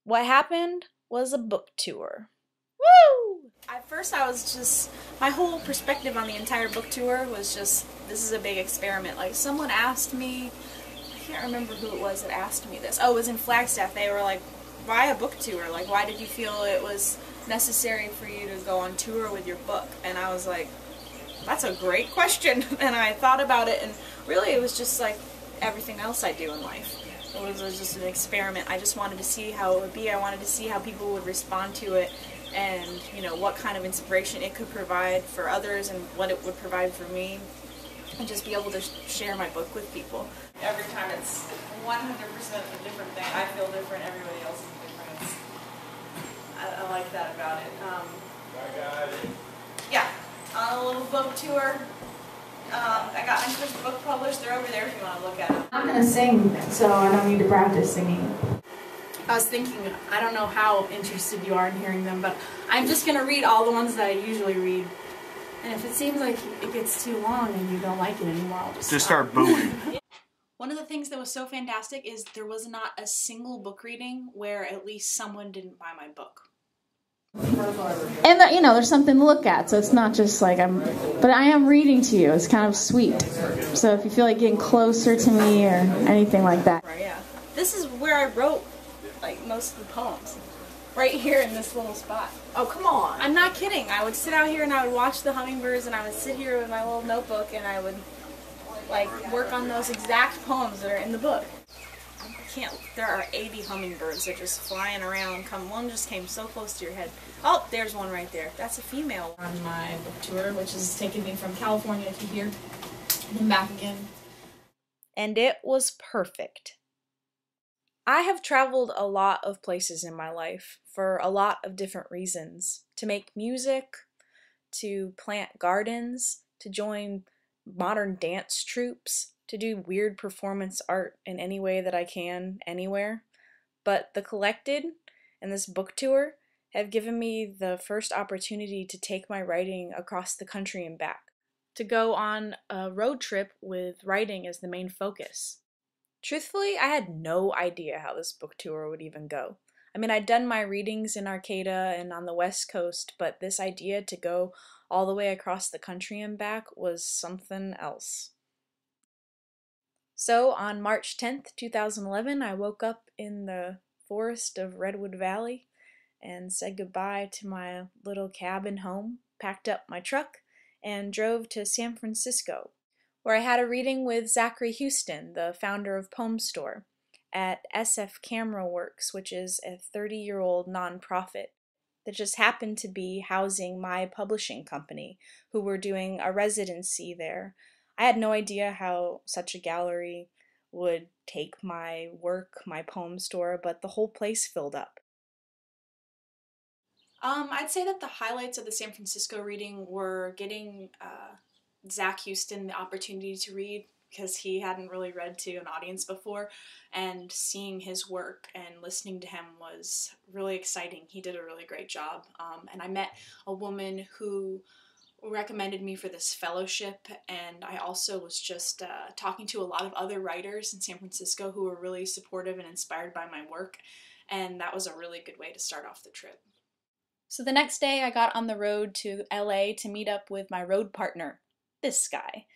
What happened was a book tour. Woo! At first my whole perspective on the entire book tour was just, this is a big experiment. Like, someone asked me, I can't remember who it was that asked me this. Oh, it was in Flagstaff. They were like, why a book tour? Like, why did you feel it was necessary for you to go on tour with your book? And I was like, that's a great question. And I thought about it, and really it was just like everything else I do in life. It was just an experiment. I just wanted to see how it would be. I wanted to see how people would respond to it, and what kind of inspiration it could provide for others and what it would provide for me, and just be able to share my book with people. Every time it's 100% a different thing. I feel different, everybody else is different. I like that about it. Yeah, on a little book tour. I got my first book published. They're over there if you want to look at them. I'm going to sing, so I don't need to practice singing. I was thinking, I don't know how interested you are in hearing them, but I'm just going to read all the ones that I usually read. And if it seems like it gets too long and you don't like it anymore, I'll just start booing. One of the things that was so fantastic is there was not a single book reading where at least someone didn't buy my book. And there's something to look at, so it's not just like but I am reading to you. It's kind of sweet. So if you feel like getting closer to me or anything like that. Right, yeah. This is where I wrote like most of the poems. Right here in this little spot. Oh, come on. I'm not kidding. I would sit out here and I would watch the hummingbirds, and I would sit here with my little notebook and I would work on those exact poems that are in the book. There are 80 hummingbirds that are just flying around. One just came so close to your head. Oh, there's one right there. That's a female. On my book tour, which is taking me from California to here, and then back again. And it was perfect. I have traveled a lot of places in my life for a lot of different reasons. To make music, to plant gardens, to join modern dance troupes, to do weird performance art in any way that I can, anywhere. But The Collected and this book tour have given me the first opportunity to take my writing across the country and back. To go on a road trip with writing as the main focus. Truthfully, I had no idea how this book tour would even go. I mean, I'd done my readings in Arcata and on the West Coast, but this idea to go all the way across the country and back was something else. So on March 10th, 2011, I woke up in the forest of Redwood Valley and said goodbye to my little cabin home, packed up my truck, and drove to San Francisco, where I had a reading with Zachary Houston, the founder of Poem Store, at SF Camera Works, which is a 30-year-old nonprofit that just happened to be housing my publishing company, who were doing a residency there. I had no idea how such a gallery would take my work, my poem store, but the whole place filled up. I'd say that the highlights of the San Francisco reading were getting Zach Houston the opportunity to read, because he hadn't really read to an audience before, and seeing his work and listening to him was really exciting. He did a really great job, and I met a woman who recommended me for this fellowship, and I also was just talking to a lot of other writers in San Francisco who were really supportive and inspired by my work, and that was a really good way to start off the trip. So the next day I got on the road to LA to meet up with my road partner, this guy.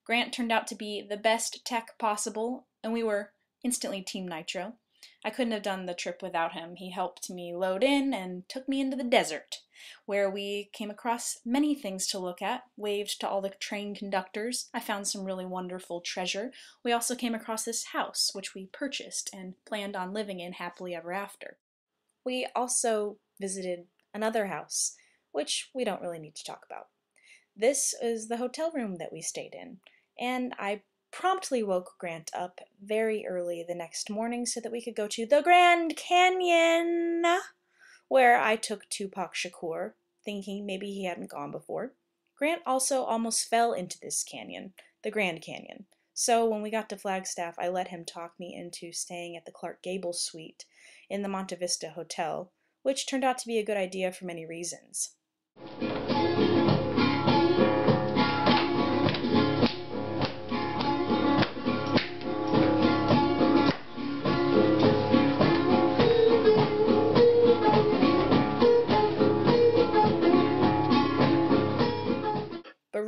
Grant turned out to be the best tech possible, and we were instantly Team Nitro. I couldn't have done the trip without him. He helped me load in and took me into the desert, where we came across many things to look at, waved to all the train conductors. I found some really wonderful treasure. We also came across this house, which we purchased and planned on living in happily ever after. We also visited another house, which we don't really need to talk about. This is the hotel room that we stayed in, and I promptly woke Grant up very early the next morning so that we could go to the Grand Canyon, where I took Tupac Shakur, thinking maybe he hadn't gone before. Grant also almost fell into this canyon, the Grand Canyon. So when we got to Flagstaff, I let him talk me into staying at the Clark Gable suite in the Monte Vista Hotel, which turned out to be a good idea for many reasons.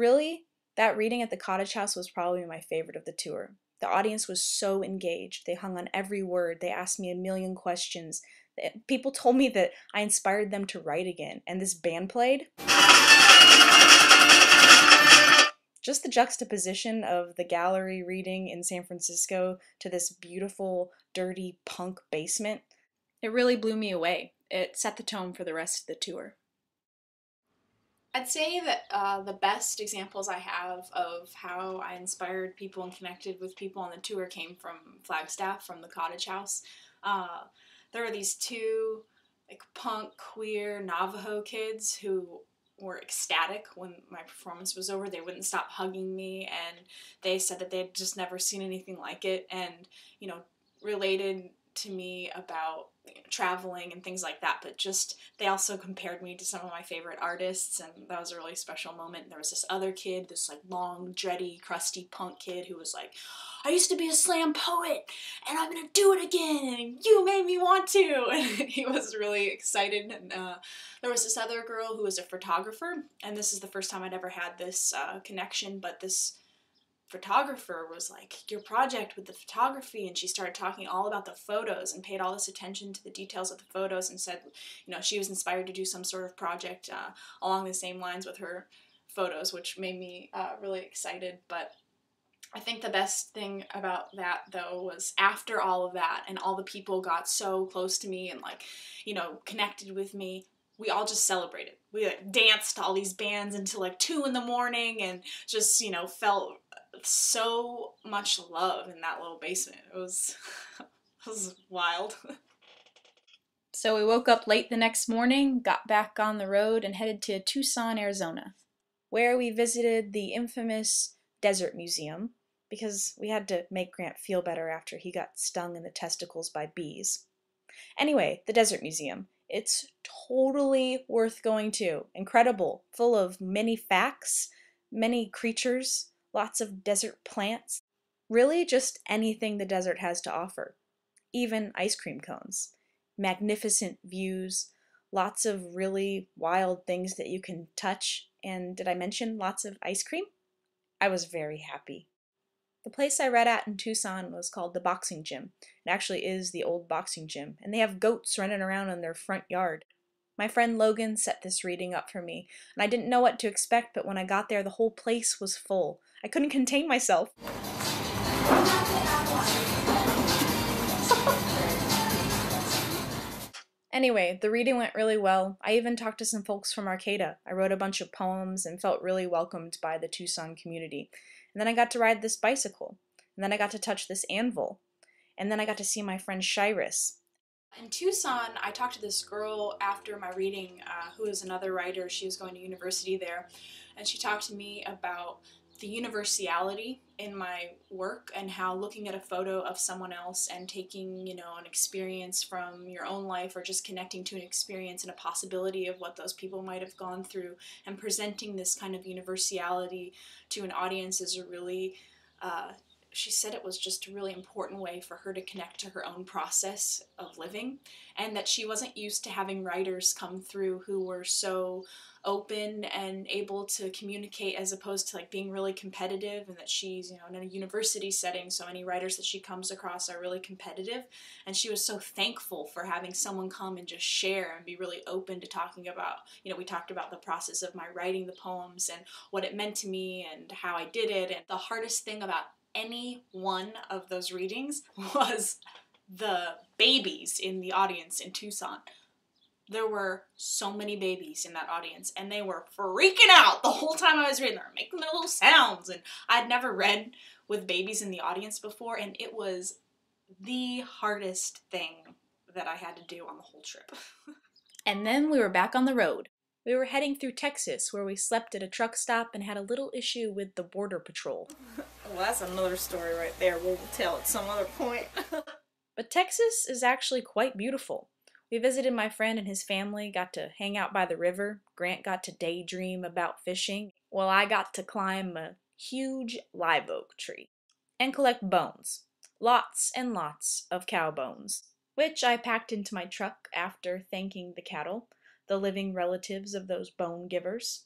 really, that reading at the cottage house was probably my favorite of the tour. The audience was so engaged. They hung on every word. They asked me a million questions. People told me that I inspired them to write again, and this band played. Just the juxtaposition of the gallery reading in San Francisco to this beautiful, dirty punk basement, it really blew me away. It set the tone for the rest of the tour. I'd say that the best examples I have of how I inspired people and connected with people on the tour came from Flagstaff, from the cottage house. There were these two punk, queer Navajo kids who were ecstatic when my performance was over. They wouldn't stop hugging me, and they said that they had just never seen anything like it, and related to me about traveling and things like that, but just they also compared me to some of my favorite artists, and that was a really special moment. There was this other kid, this long, dready, crusty punk kid who was like, I used to be a slam poet, and I'm gonna do it again, and you made me want to, and he was really excited. And there was this other girl who was a photographer, and this is the first time I'd ever had this connection, but this photographer was like, your project with the photography, and she started talking all about the photos and paid all this attention to the details of the photos, and said she was inspired to do some sort of project along the same lines with her photos, which made me really excited. But I think the best thing about that, though, was after all of that and all the people got so close to me and connected with me, we all just celebrated. We danced to all these bands until 2 in the morning and just felt so much love in that little basement. It was wild. So we woke up late the next morning, got back on the road, and headed to Tucson, Arizona, where we visited the infamous Desert Museum, because we had to make Grant feel better after he got stung in the testicles by bees. Anyway, the Desert Museum. It's totally worth going to. Incredible. Full of many facts, many creatures, lots of desert plants. Really just anything the desert has to offer. Even ice cream cones. Magnificent views. Lots of really wild things that you can touch. And did I mention lots of ice cream? I was very happy. The place I read at in Tucson was called the Boxing Gym. It actually is the old boxing gym, and they have goats running around in their front yard. My friend Logan set this reading up for me, and I didn't know what to expect, but when I got there, the whole place was full. I couldn't contain myself. Anyway, the reading went really well. I even talked to some folks from Arcata. I wrote a bunch of poems and felt really welcomed by the Tucson community. And then I got to ride this bicycle. And then I got to touch this anvil. And then I got to see my friend Shiris. In Tucson, I talked to this girl after my reading who is another writer. She was going to university there. And she talked to me about the universality in my work and how looking at a photo of someone else and taking, an experience from your own life or just connecting to an experience and a possibility of what those people might have gone through and presenting this kind of universality to an audience is a really, she said it was just a really important way for her to connect to her own process of living, and that she wasn't used to having writers come through who were so open and able to communicate as opposed to being really competitive, and that she's in a university setting, so many writers that she comes across are really competitive, and she was so thankful for having someone come and just share and be really open to talking about, we talked about the process of my writing the poems and what it meant to me and how I did it. And the hardest thing about any one of those readings was the babies in the audience in Tucson. There were so many babies in that audience, and they were freaking out the whole time I was reading. They were making their little sounds, and I'd never read with babies in the audience before, and it was the hardest thing that I had to do on the whole trip. And then we were back on the road. We were heading through Texas, where we slept at a truck stop and had a little issue with the Border Patrol. Well, that's another story right there. We'll tell at some other point. But Texas is actually quite beautiful. We visited my friend and his family, got to hang out by the river. Grant got to daydream about fishing, while I got to climb a huge live oak tree and collect bones. Lots and lots of cow bones, which I packed into my truck after thanking the cattle, the living relatives of those bone givers.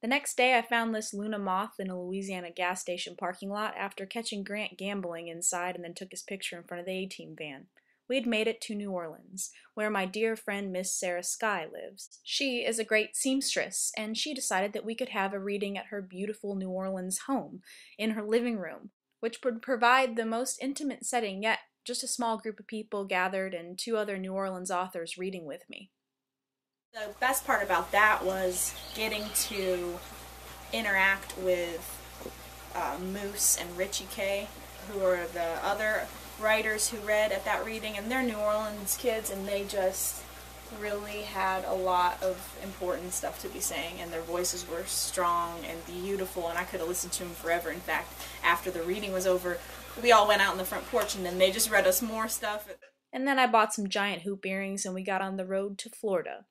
The next day I found this Luna moth in a Louisiana gas station parking lot after catching Grant gambling inside and then took his picture in front of the A-Team van. We had made it to New Orleans, where my dear friend Miss Sarah Sky lives. She is a great seamstress, and she decided that we could have a reading at her beautiful New Orleans home, in her living room, which would provide the most intimate setting yet, just a small group of people gathered and 2 other New Orleans authors reading with me. The best part about that was getting to interact with Moose and Richie K, who are the other writers who read at that reading, and they're New Orleans kids, and they just really had a lot of important stuff to be saying, and their voices were strong and beautiful, and I could have listened to them forever. In fact, after the reading was over, we all went out on the front porch, and then they just read us more stuff. And then I bought some giant hoop earrings, and we got on the road to Florida,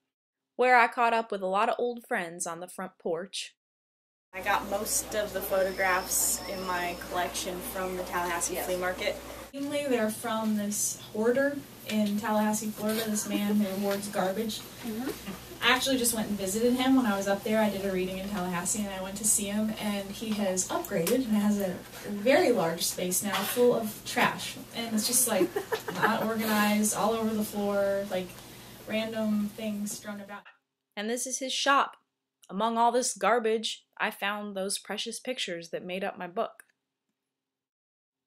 where I caught up with a lot of old friends on the front porch. I got most of the photographs in my collection from the Tallahassee flea market. Mainly they're from this hoarder in Tallahassee, Florida, this man who hoards garbage. I actually just went and visited him when I was up there. I did a reading in Tallahassee and I went to see him, and he has upgraded and has a very large space now full of trash. And it's just like not organized, all over the floor, like random things strewn about. And this is his shop. Among all this garbage, I found those precious pictures that made up my book.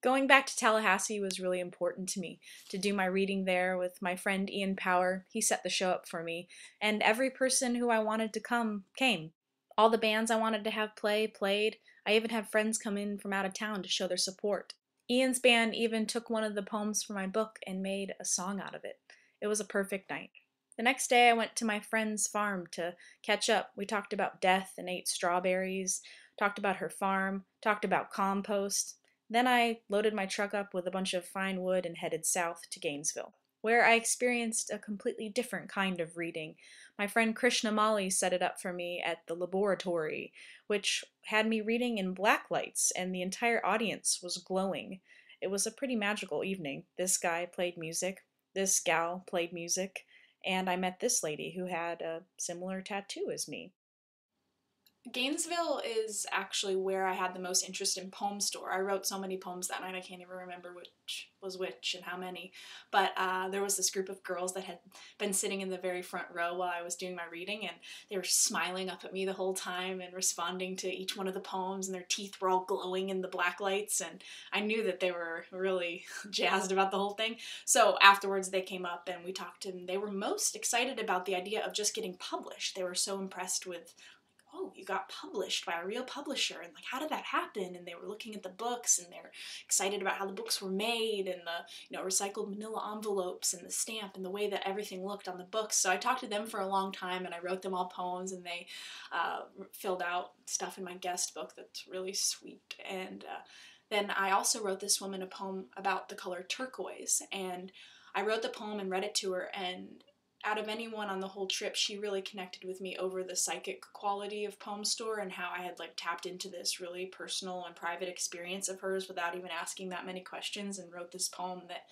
Going back to Tallahassee was really important to me, to do my reading there with my friend Ian Power. He set the show up for me, and every person who I wanted to come came. All the bands I wanted to have play played. I even had friends come in from out of town to show their support. Ian's band even took one of the poems from my book and made a song out of it. It was a perfect night. The next day I went to my friend's farm to catch up. We talked about death and ate strawberries, talked about her farm, talked about compost. Then I loaded my truck up with a bunch of fine wood and headed south to Gainesville, where I experienced a completely different kind of reading. My friend Krishna Mali set it up for me at the laboratory, which had me reading in black lights, and the entire audience was glowing. It was a pretty magical evening. This guy played music, this gal played music, and I met this lady who had a similar tattoo as me. Gainesville is actually where I had the most interest in Poem Store. I wrote so many poems that night I can't even remember which was which and how many. But there was this group of girls that had been sitting in the very front row while I was doing my reading, and they were smiling up at me the whole time and responding to each one of the poems, and their teeth were all glowing in the black lights, and I knew that they were really jazzed about the whole thing. So afterwards they came up and we talked, and they were most excited about the idea of just getting published. They were so impressed with, oh, you got published by a real publisher, and like, how did that happen? And they were looking at the books, and they're excited about how the books were made, and the recycled manila envelopes, and the stamp, and the way that everything looked on the books. So I talked to them for a long time, and I wrote them all poems, and they filled out stuff in my guest book that's really sweet. And then I also wrote this woman a poem about the color turquoise, and I wrote the poem and read it to her, and out of anyone on the whole trip, she really connected with me over the psychic quality of Poem Store and how I had like tapped into this really personal and private experience of hers without even asking that many questions, and wrote this poem that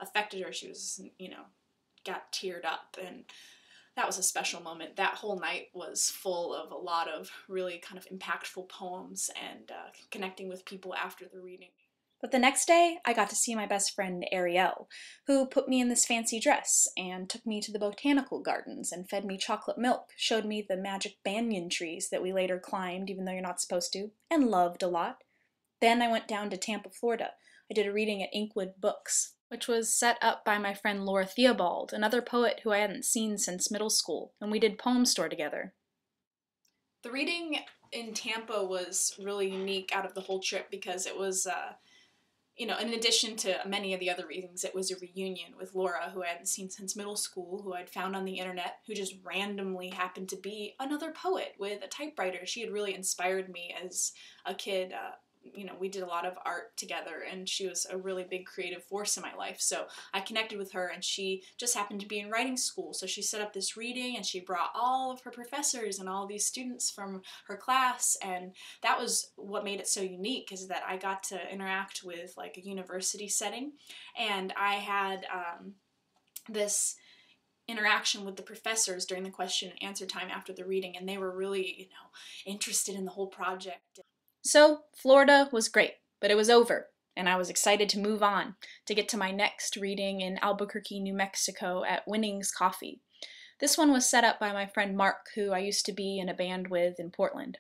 affected her. She was, got teared up, and that was a special moment. That whole night was full of a lot of really kind of impactful poems and connecting with people after the reading. But the next day, I got to see my best friend Ariel, who put me in this fancy dress and took me to the botanical gardens and fed me chocolate milk, showed me the magic banyan trees that we later climbed, even though you're not supposed to, and loved a lot. Then I went down to Tampa, Florida. I did a reading at Inkwood Books, which was set up by my friend Laura Theobald, another poet who I hadn't seen since middle school, and we did Poem Store together. The reading in Tampa was really unique out of the whole trip because it was in addition to many of the other readings, it was a reunion with Laura, who I hadn't seen since middle school, who I'd found on the internet, who just randomly happened to be another poet with a typewriter. She had really inspired me as a kid. We did a lot of art together, and she was a really big creative force in my life. So I connected with her, and she just happened to be in writing school. So she set up this reading, and she brought all of her professors and all these students from her class, and that was what made it so unique, is that I got to interact with like a university setting, and I had this interaction with the professors during the question and answer time after the reading, and they were really, interested in the whole project. So Florida was great, but it was over, and I was excited to move on, to get to my next reading in Albuquerque, New Mexico at Winnings Coffee. This one was set up by my friend Mark, who I used to be in a band with in Portland.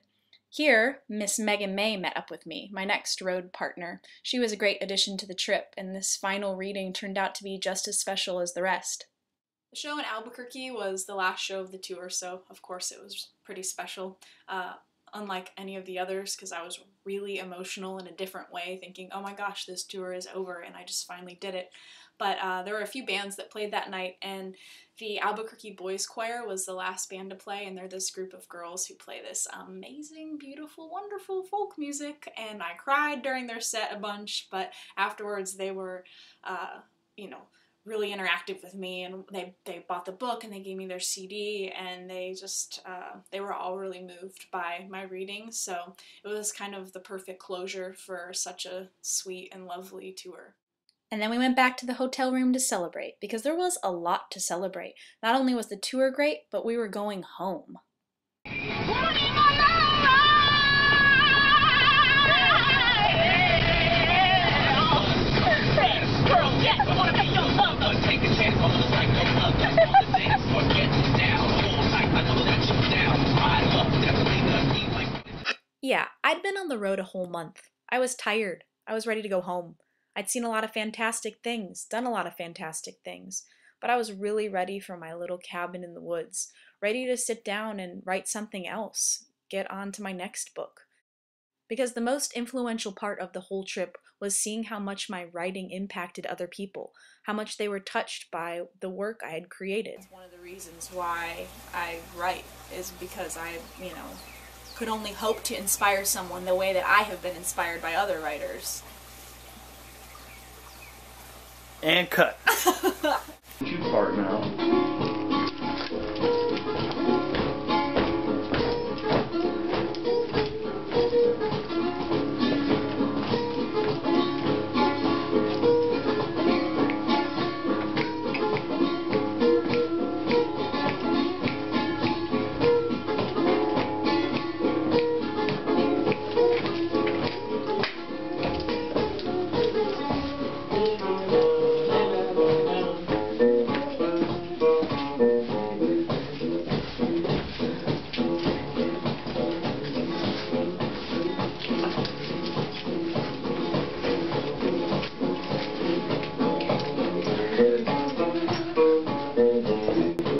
Here, Miss Megan May met up with me, my next road partner. She was a great addition to the trip, and this final reading turned out to be just as special as the rest. The show in Albuquerque was the last show of the tour, so of course it was pretty special. Unlike any of the others, because I was really emotional in a different way, thinking, oh my gosh, this tour is over, and I just finally did it. But there were a few bands that played that night, and the Albuquerque Boys Choir was the last band to play, and they're this group of girls who play this amazing, beautiful, wonderful folk music, and I cried during their set a bunch, but afterwards they were, really interactive with me, and they bought the book and they gave me their CD, and they were all really moved by my reading, so it was kind of the perfect closure for such a sweet and lovely tour. And then we went back to the hotel room to celebrate, because there was a lot to celebrate. Not only was the tour great, but we were going home. Yeah, I'd been on the road a whole month. I was tired. I was ready to go home. I'd seen a lot of fantastic things, done a lot of fantastic things, but I was really ready for my little cabin in the woods, ready to sit down and write something else, get on to my next book. Because the most influential part of the whole trip was seeing how much my writing impacted other people, how much they were touched by the work I had created. One of the reasons why I write is because I, could only hope to inspire someone the way that I have been inspired by other writers. And cut. You fart now.